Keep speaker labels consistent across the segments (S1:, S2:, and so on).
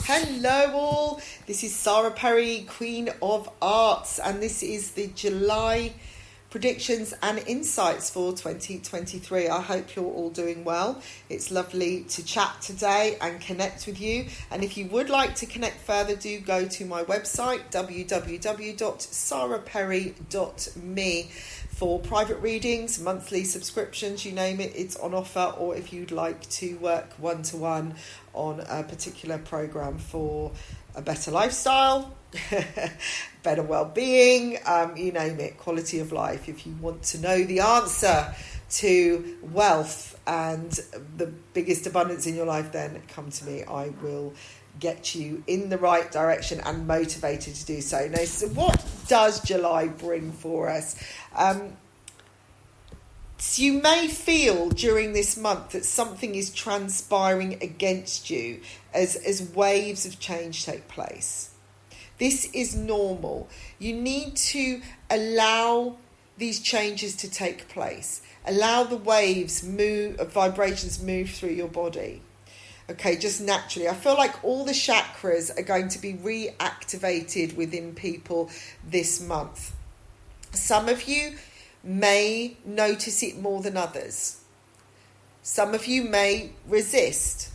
S1: Hello all, this is Sara Perry, Queen of Arts, and this is the July predictions and insights for 2023. I hope you're all doing well. It's lovely to chat today and connect with you. And if you would like to connect further, do go to my website, www.saraperry.me, for private readings, monthly subscriptions, you name it, it's on offer. Or if you'd like to work one-to-one on a particular program for a better lifestyle, better well-being, you name it, quality of life. If you want to know the answer to wealth and the biggest abundance in your life, then come to me. I will get you in the right direction and motivated to do so. Now, so what does July bring for us? So you may feel during this month that something is transpiring against you as waves of change take place. This is normal. You need to allow these changes to take place. Allow the waves vibrations move through your body. Okay, just naturally. I feel like all the chakras are going to be reactivated within people this month. Some of you may notice it more than others. Some of you may resist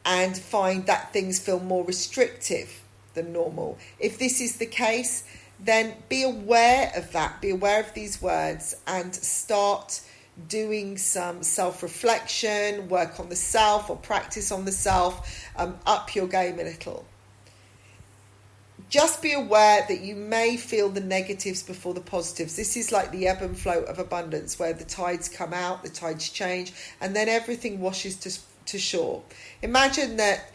S1: and find that things feel more restrictive than normal. If this is the case, then be aware of that. Be aware of these words and start doing some self-reflection, work on the self or practice on the self, up your game a little. Just be aware that you may feel the negatives before the positives. This is like the ebb and flow of abundance, where the tides come out, the tides change, and then everything washes to shore. Imagine that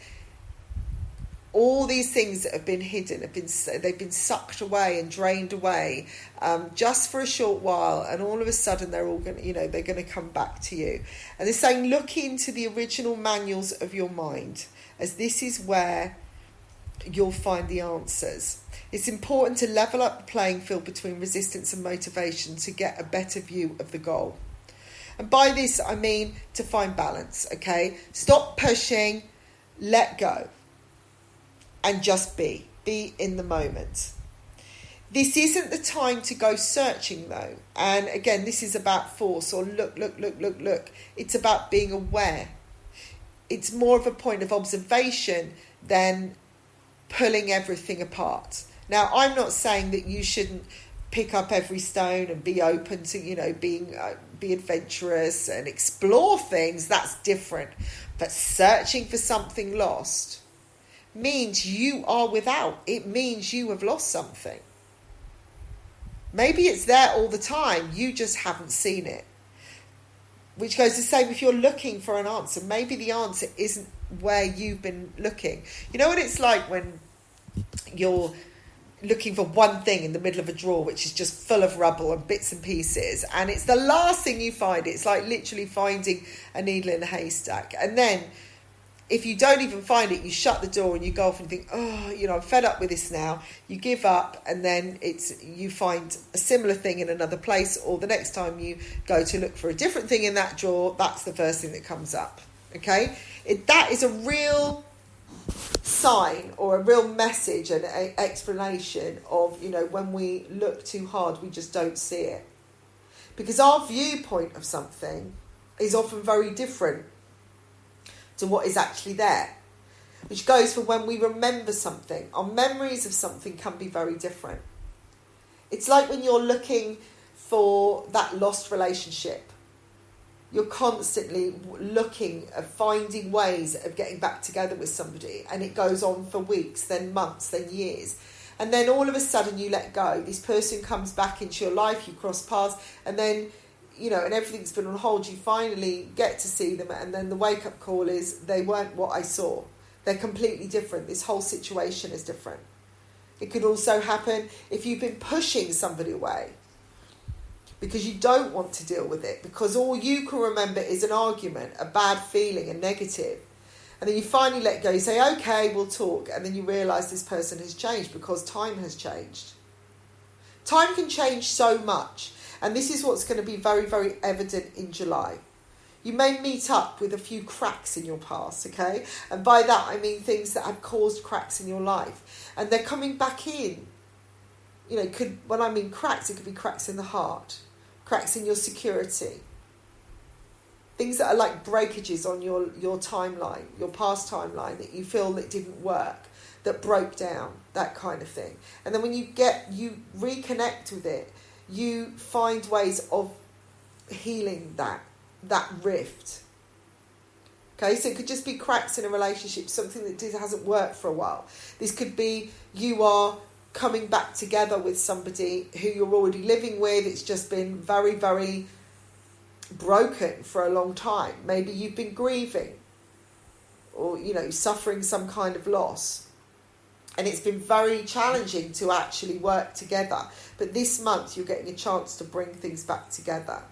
S1: all these things that have been hidden, they've been sucked away and drained away just for a short while, and all of a sudden they're all going to, they're going to come back to you. And they're saying, look into the original manuals of your mind, as this is where you'll find the answers. It's important to level up the playing field between resistance and motivation to get a better view of the goal. And by this, I mean to find balance, okay? Stop pushing, let go, and just be in the moment. This isn't the time to go searching, though. And again, this is about force or look. It's about being aware. It's more of a point of observation than pulling everything apart. Now, I'm not saying that you shouldn't pick up every stone and be open to, be adventurous and explore things. That's different. But searching for something lost means you are without. It means you have lost something. Maybe it's there all the time. You just haven't seen it. Which goes the same if you're looking for an answer. Maybe the answer isn't where you've been looking. You know what it's like when you're looking for one thing in the middle of a drawer which is just full of rubble and bits and pieces, and it's the last thing you find. It's like literally finding a needle in a haystack. And then if you don't even find it, you shut the door and you go off and think, I'm fed up with this now. You give up, and then you find a similar thing in another place, or the next time you go to look for a different thing in that drawer, that's the first thing that comes up. Okay? That is a real sign or a real message and explanation of, when we look too hard, we just don't see it. Because our viewpoint of something is often very different to what is actually there, which goes for when we remember something. Our memories of something can be very different. It's like when you're looking for that lost relationship. You're constantly looking at finding ways of getting back together with somebody, and it goes on for weeks, then months, then years. And then all of a sudden you let go. This person comes back into your life, you cross paths, and then and everything's been on hold. You finally get to see them, and then the wake-up call is they weren't what I saw. They're completely different. This whole situation is different. It could also happen if you've been pushing somebody away because you don't want to deal with it, because all you can remember is an argument, a bad feeling, a negative. And then you finally let go. You say, okay, we'll talk. And then you realise this person has changed because time has changed. Time can change so much. And this is what's going to be very, very evident in July. You may meet up with a few cracks in your past, okay? And by that I mean things that have caused cracks in your life. And they're coming back in. You know, when I mean cracks, it could be cracks in the heart, cracks in your security. Things that are like breakages on your timeline, your past timeline, that you feel that didn't work, that broke down, that kind of thing. And then when you reconnect with it, you find ways of healing that rift. Okay, so it could just be cracks in a relationship, something that hasn't worked for a while. This could be you are coming back together with somebody who you're already living with. It's just been very, very broken for a long time. Maybe you've been grieving or, you know, suffering some kind of loss. And it's been very challenging to actually work together. But this month you're getting a chance to bring things back together.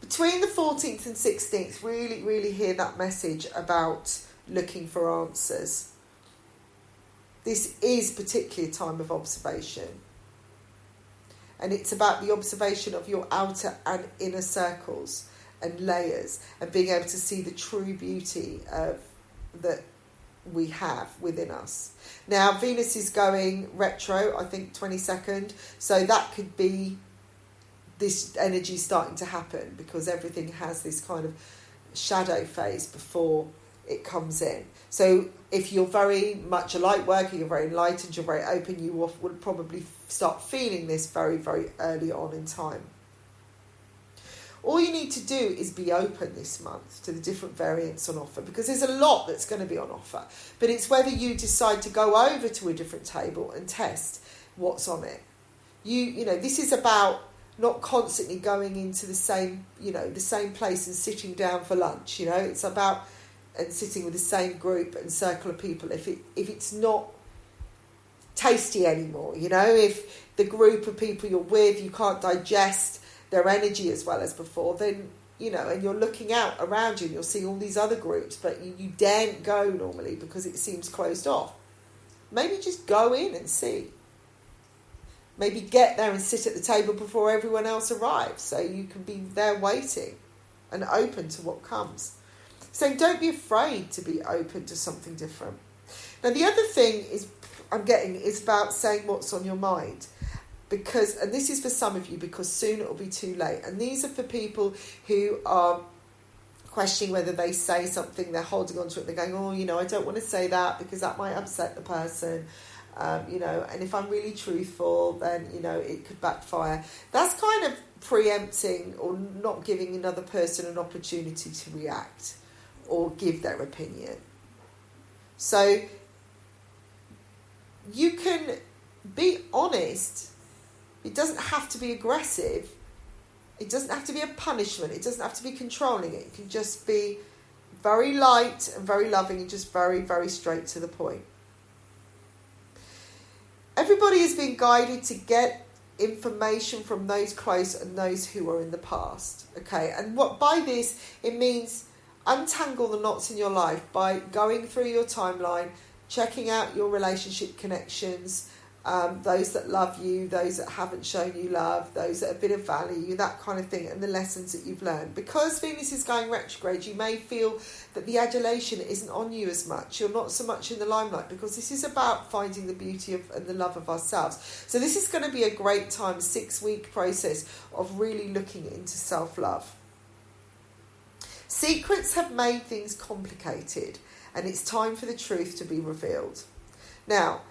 S1: Between the 14th and 16th, really, really hear that message about looking for answers. This is particularly a time of observation. And it's about the observation of your outer and inner circles and layers, and being able to see the true beauty that we have within us. Now, Venus is going retro, I think 22nd. So that could be this energy starting to happen, because everything has this kind of shadow phase before it comes in. So if you're very much a light worker, you're very enlightened, you're very open, you would probably start feeling this very, very early on in time. All you need to do is be open this month to the different variants on offer, because there's a lot that's going to be on offer. But it's whether you decide to go over to a different table and test what's on it. You know, this is about not constantly going into the same place and sitting down for lunch. You know, it's about and sitting with the same group and circle of people. If it's not tasty anymore, you know, if the group of people you're with, you can't digest their energy as well as before, then, you know, and you're looking out around you and you'll see all these other groups, but you daren't go normally because it seems closed off. Maybe just go in and see. Maybe get there and sit at the table before everyone else arrives, so you can be there waiting and open to what comes. So don't be afraid to be open to something different. Now, the other thing is about saying what's on your mind. Because, and this is for some of you, because soon it will be too late. And these are for people who are questioning whether they say something, they're holding on to it, they're going, oh, you know, I don't want to say that because that might upset the person. You know, and if I'm really truthful, then, you know, it could backfire. That's kind of preempting or not giving another person an opportunity to react or give their opinion. So you can be honest. It doesn't have to be aggressive. It doesn't have to be a punishment. It doesn't have to be controlling. It can just be very light and very loving and just very, very straight to the point. Everybody is being guided to get information from those close and those who are in the past. Okay, and what by this, it means untangle the knots in your life by going through your timeline, checking out your relationship connections, those that love you, those that haven't shown you love, those that have been of value, that kind of thing, and the lessons that you've learned. Because Venus is going retrograde, you may feel that the adulation isn't on you as much. You're not so much in the limelight, because this is about finding the beauty of and the love of ourselves. So this is going to be a great time, a 6-week process of really looking into self-love. Secrets have made things complicated, and it's time for the truth to be revealed. Now,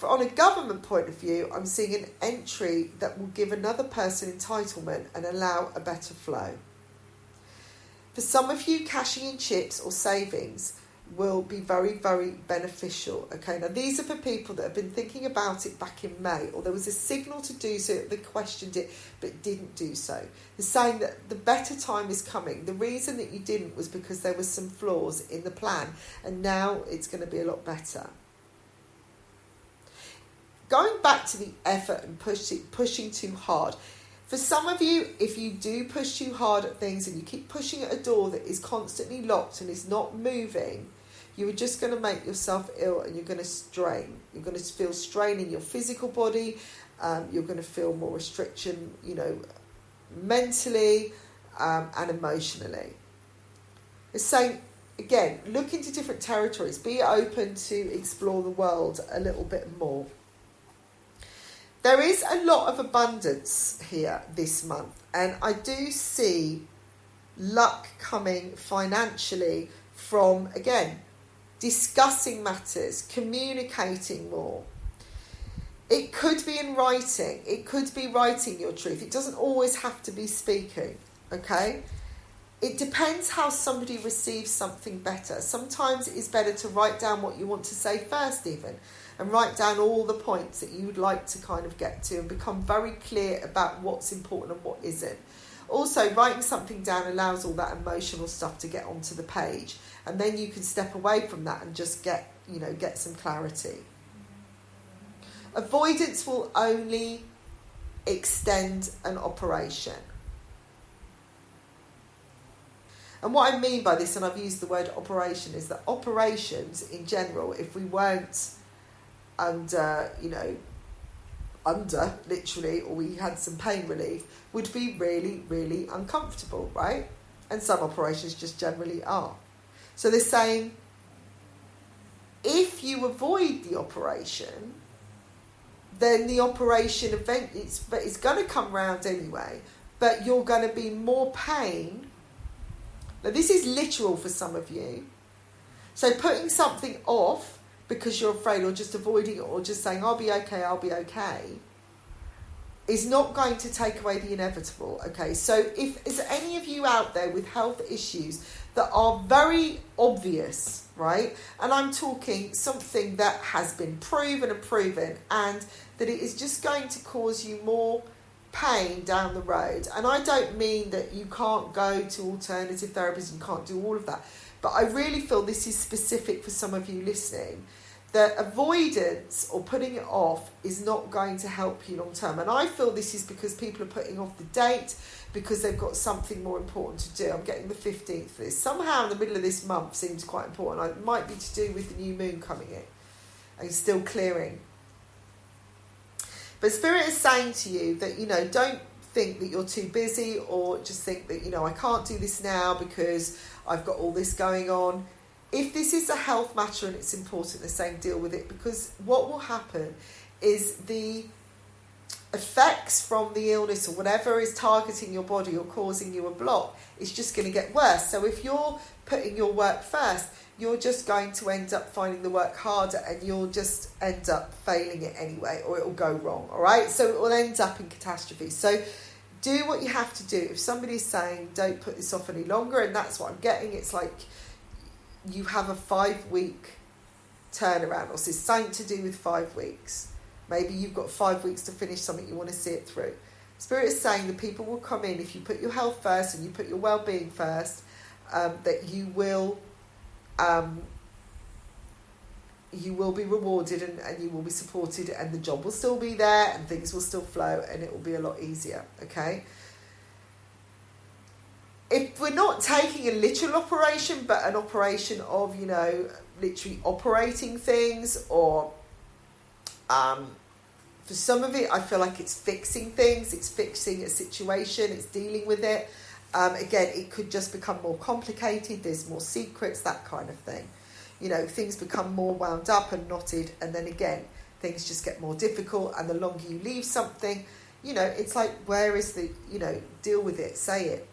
S1: on a government point of view, I'm seeing an entry that will give another person entitlement and allow a better flow. For some of you, cashing in chips or savings will be very, very beneficial. Okay, now these are for people that have been thinking about it back in May, or there was a signal to do so, they questioned it but didn't do so. They're saying that the better time is coming. The reason that you didn't was because there were some flaws in the plan, and now it's going to be a lot better. Going back to the effort and pushing too hard. For some of you, if you do push too hard at things and you keep pushing at a door that is constantly locked and is not moving, you are just going to make yourself ill, and you're going to strain. You're going to feel strain in your physical body. You're going to feel more restriction, you know, mentally. and emotionally. It's saying, again, look into different territories. Be open to explore the world a little bit more. There is a lot of abundance here this month, and I do see luck coming financially from, again, discussing matters, communicating more. It could be in writing. It could be writing your truth. It doesn't always have to be speaking, okay? It depends how somebody receives something better. Sometimes it is better to write down what you want to say first even, and write down all the points that you would like to kind of get to and become very clear about what's important and what isn't. Also, writing something down allows all that emotional stuff to get onto the page, and then you can step away from that and just get some clarity. Avoidance will only extend an operation. And what I mean by this, and I've used the word operation, is that operations in general, if we weren't under literally, or we had some pain relief, would be really, really uncomfortable, right? And some operations just generally are. So they're saying, if you avoid the operation, then the operation event it's going to come round anyway, but you're going to be more pain. Now this is literal for some of you. So putting something off because you're afraid, or just avoiding it, or just saying I'll be okay, is not going to take away the inevitable. Okay, so if is there any of you out there with health issues that are very obvious, right? And I'm talking something that has been proven and that it is just going to cause you more pain down the road. And I don't mean that you can't go to alternative therapies and can't do all of that, but I really feel this is specific for some of you listening, that avoidance or putting it off is not going to help you long term. And I feel this is because people are putting off the date because they've got something more important to do. I'm getting the 15th for this. Somehow in the middle of this month seems quite important. It might be to do with the new moon coming in and still clearing. But Spirit is saying to you that, don't think that you're too busy, or just think that, I can't do this now because I've got all this going on. If this is a health matter and it's important, they're saying deal with it, because what will happen is the effects from the illness or whatever is targeting your body or causing you a block is just going to get worse. So if you're putting your work first, you're just going to end up finding the work harder, and you'll just end up failing it anyway, or it'll go wrong, all right? So it will end up in catastrophe. So do what you have to do. If somebody's saying don't put this off any longer, and that's what I'm getting, it's like you have a 5-week turnaround, or it's something to do with 5 weeks. Maybe you've got 5 weeks to finish something, you want to see it through. Spirit is saying the people will come in if you put your health first and you put your well-being first, that you will be rewarded and you will be supported, and the job will still be there and things will still flow, and it will be a lot easier, okay? If we're not taking a literal operation, but an operation of, literally operating things, or for some of it, I feel like it's fixing things, it's fixing a situation, it's dealing with it. Again, it could just become more complicated, there's more secrets, that kind of thing. Things become more wound up and knotted, and then again, things just get more difficult, and the longer you leave something, it's like, where is the, deal with it, say it.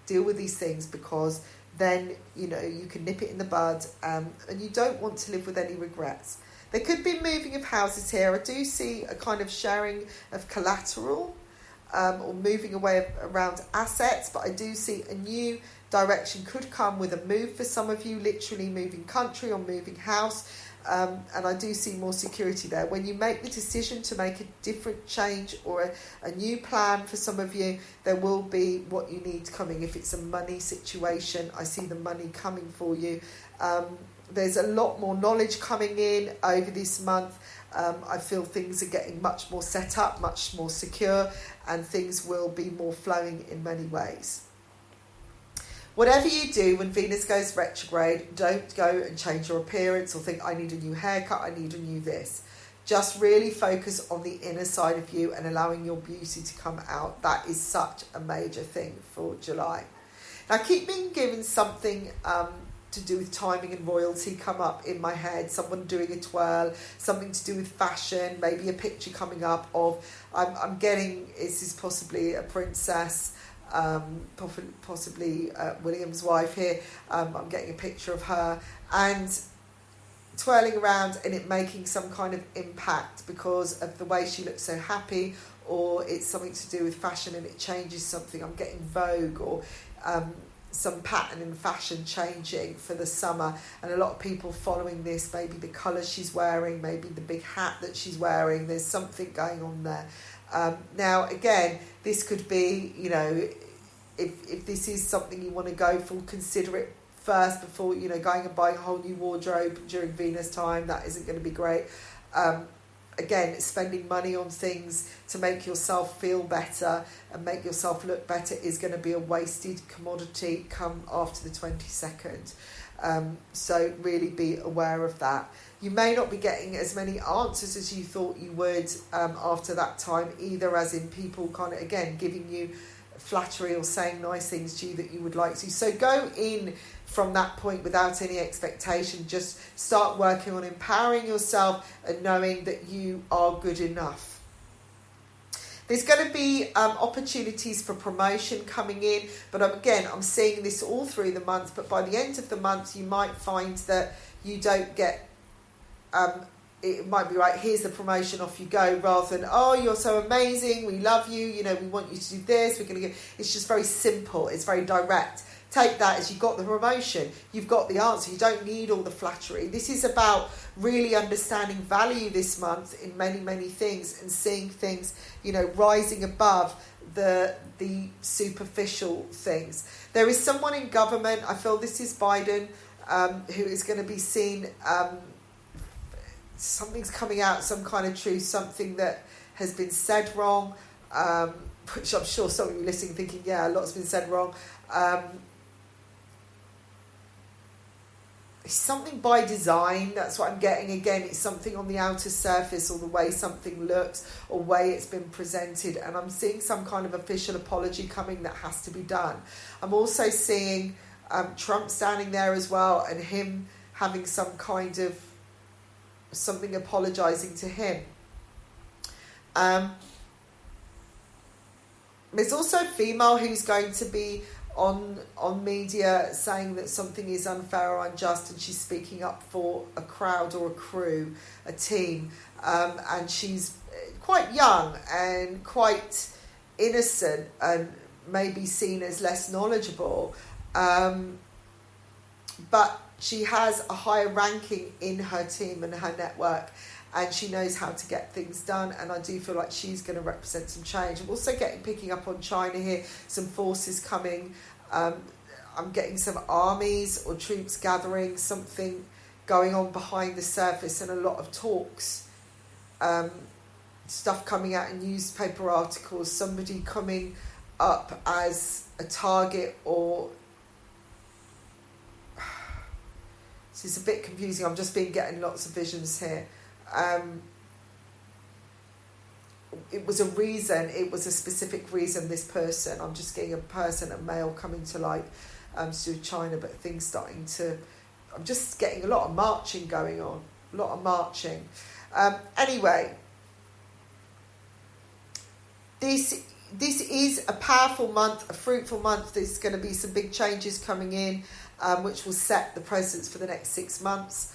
S1: Deal with these things, because then, you can nip it in the bud, and you don't want to live with any regrets. There could be moving of houses here. I do see a kind of sharing of collateral, or moving away around assets, but I do see a new direction could come with a move for some of you, literally moving country or moving house, and I do see more security there. When you make the decision to make a different change or a new plan for some of you, there will be what you need coming. If it's a money situation, I see the money coming for you. There's a lot more knowledge coming in over this month. I feel things are getting much more set up, much more secure, and things will be more flowing in many ways. Whatever you do when Venus goes retrograde, don't go and change your appearance or think, I need a new haircut, I need a new this. Just really focus on the inner side of you and allowing your beauty to come out. That is such a major thing for July. Now, keep being given something to do with timing and royalty come up in my head. Someone doing a twirl, something to do with fashion, maybe a picture coming up of, I'm getting, this is possibly a princess, possibly William's wife here. I'm getting a picture of her and twirling around and it making some kind of impact because of the way she looks so happy, or it's something to do with fashion and it changes something. I'm getting Vogue or some pattern in fashion changing for the summer, and a lot of people following this, maybe the colour she's wearing, maybe the big hat that she's wearing. There's something going on there. Now again, this could be, you know, if this is something you want to go for, consider it first before, you know, going and buying a whole new wardrobe during Venus time. That isn't going to be great. Again, spending money on things to make yourself feel better and make yourself look better is going to be a wasted commodity come after the 22nd. So really be aware of that. You may not be getting as many answers as you thought you would after that time, either as in people kind of, again, giving you flattery or saying nice things to you that you would like to. So go in from that point without any expectation. Just start working on empowering yourself and knowing that you are good enough. There's going to be opportunities for promotion coming in, but again, I'm seeing this all through the month, but by the end of the month you might find that you don't get it might be right, here's the promotion, off you go, rather than, oh, you're so amazing, we love you, you know, we want you to do this, we're going to get. It's just very simple, it's very direct. Take that as you got the promotion, you've got the answer, you don't need all the flattery. This is about really understanding value this month in many, many things and seeing things, you know, rising above the superficial things. There is someone in government, I feel this is Biden, who is going to be seen, something's coming out, some kind of truth, something that has been said wrong, which I'm sure some of you listening thinking, yeah, a lot's been said wrong. It's something by design, that's what I'm getting. Again, it's something on the outer surface or the way something looks or way it's been presented, and I'm seeing some kind of official apology coming that has to be done. I'm also seeing Trump standing there as well and him having some kind of something apologising to him. There's also a female who's going to be on media saying that something is unfair or unjust, and she's speaking up for a crowd or a crew, a team, and she's quite young and quite innocent and maybe seen as less knowledgeable, but she has a higher ranking in her team and her network, and she knows how to get things done, and I do feel like she's going to represent some change. I'm also picking up on China here, some forces coming. I'm getting some armies or troops gathering, something going on behind the surface, and a lot of talks, stuff coming out in newspaper articles, somebody coming up as a target, or this is a bit confusing. I'm just getting lots of visions here. It was a reason, it was a specific reason, this person, I'm just getting a person, a male coming to light, to do with China, but things starting to, I'm just getting a lot of marching going on, a lot of marching. Anyway, this is a powerful month, a fruitful month. There's going to be some big changes coming in, which will set the precedents for the next 6 months.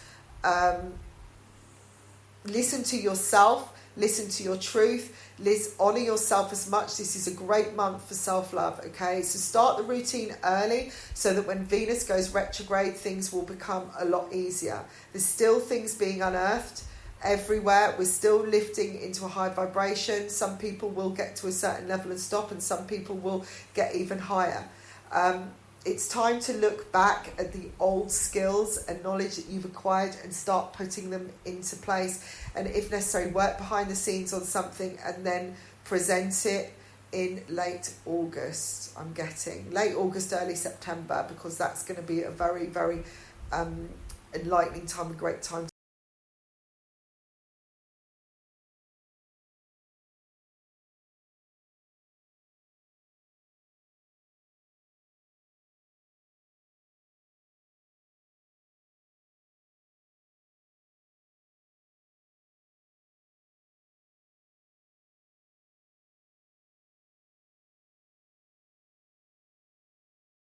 S1: Listen to yourself, listen to your truth, honour yourself as much. This is a great month for self-love, okay? So start the routine early so that when Venus goes retrograde, things will become a lot easier. There's still things being unearthed everywhere. We're still lifting into a high vibration. Some people will get to a certain level and stop, and some people will get even higher. It's time to look back at the old skills and knowledge that you've acquired and start putting them into place, and if necessary, work behind the scenes on something and then present it in late August. I'm getting late August, early September, because that's going to be a very, very enlightening time, a great time